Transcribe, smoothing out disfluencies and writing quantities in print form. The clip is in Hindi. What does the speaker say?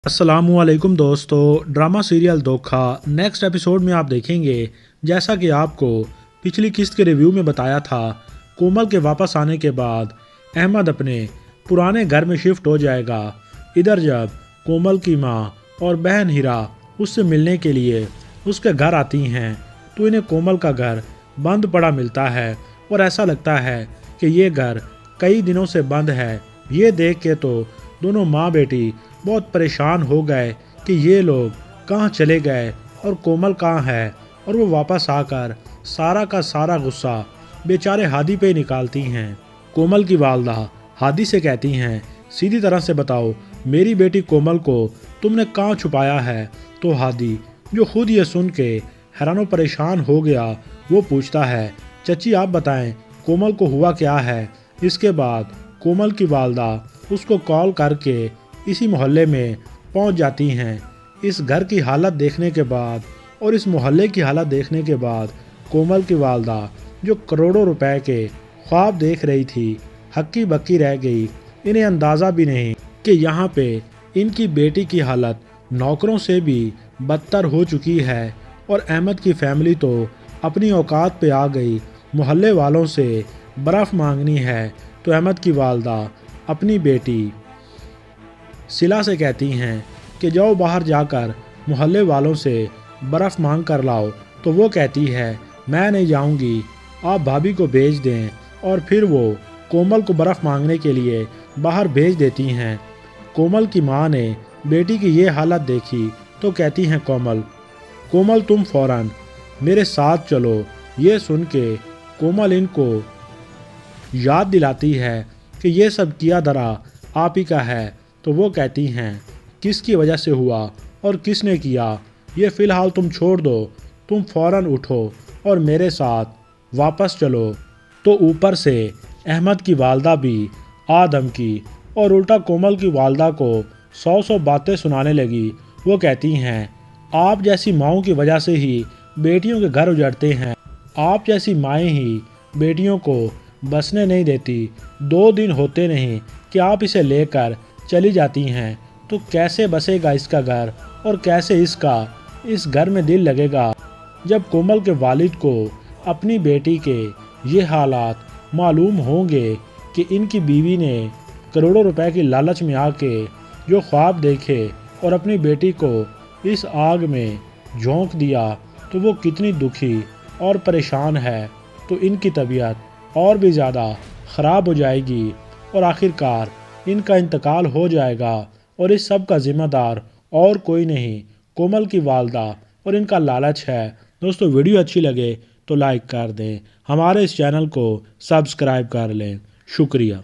अस्सलामुअलैकुम दोस्तों, ड्रामा सीरियल धोखा नेक्स्ट एपिसोड में आप देखेंगे। जैसा कि आपको पिछली किस्त के रिव्यू में बताया था, कोमल के वापस आने के बाद अहमद अपने पुराने घर में शिफ्ट हो जाएगा। इधर जब कोमल की माँ और बहन हीरा उससे मिलने के लिए उसके घर आती हैं तो इन्हें कोमल का घर बंद पड़ा मिलता है और ऐसा लगता है कि ये घर कई दिनों से बंद है। ये देख के तो दोनों माँ बेटी बहुत परेशान हो गए कि ये लोग कहाँ चले गए और कोमल कहाँ है, और वो वापस आकर सारा का सारा गुस्सा बेचारे हादी पे निकालती हैं। कोमल की वालदा हादी से कहती हैं, सीधी तरह से बताओ मेरी बेटी कोमल को तुमने कहाँ छुपाया है। तो हादी, जो खुद ये सुन के हैरानो परेशान हो गया, वो पूछता है, चची आप बताएं कोमल को हुआ क्या है। इसके बाद कोमल की वालदा उसको कॉल करके इसी मोहल्ले में पहुंच जाती हैं। इस घर की हालत देखने के बाद और इस मोहल्ले की हालत देखने के बाद कोमल की वालदा, जो करोड़ों रुपए के ख्वाब देख रही थी, हक्की बक्की रह गई। इन्हें अंदाज़ा भी नहीं कि यहाँ पे इनकी बेटी की हालत नौकरों से भी बदतर हो चुकी है। और अहमद की फैमिली तो अपनी औकात पे आ गई, मोहल्ले वालों से बर्फ़ मांगनी है। तो अहमद की वालदा अपनी बेटी सिला से कहती हैं कि जाओ बाहर जाकर मोहल्ले वालों से बर्फ़ मांग कर लाओ। तो वो कहती है, मैं नहीं जाऊंगी, आप भाभी को भेज दें। और फिर वो कोमल को बर्फ़ मांगने के लिए बाहर भेज देती हैं। कोमल की माँ ने बेटी की ये हालत देखी तो कहती हैं, कोमल तुम फ़ौरन मेरे साथ चलो। ये सुन के कोमल इनको याद दिलाती है कि ये सब किया धरा आप ही का है। तो वो कहती हैं, किसकी वजह से हुआ और किसने किया, ये फ़िलहाल तुम छोड़ दो, तुम फ़ौरन उठो और मेरे साथ वापस चलो। तो ऊपर से अहमद की वालदा भी आ धमकी और उल्टा कोमल की वालदा को 100 बातें सुनाने लगी। वो कहती हैं, आप जैसी माओं की वजह से ही बेटियों के घर उजड़ते हैं, आप जैसी माएँ ही बेटियों को बसने नहीं देती। 2 दिन होते नहीं कि आप इसे लेकर चली जाती हैं, तो कैसे बसेगा इसका घर और कैसे इसका इस घर में दिल लगेगा। जब कोमल के वालिद को अपनी बेटी के ये हालात मालूम होंगे कि इनकी बीवी ने करोड़ों रुपए की लालच में आके जो ख्वाब देखे और अपनी बेटी को इस आग में झोंक दिया, तो वो कितनी दुखी और परेशान है। तो इनकी तबीयत और भी ज़्यादा ख़राब हो जाएगी और आखिरकार इनका इंतकाल हो जाएगा। और इस सब का ज़िम्मेदार और कोई नहीं, कोमल की वालदा और इनका लालच है। दोस्तों, वीडियो अच्छी लगे तो लाइक कर दें, हमारे इस चैनल को सब्सक्राइब कर लें। शुक्रिया।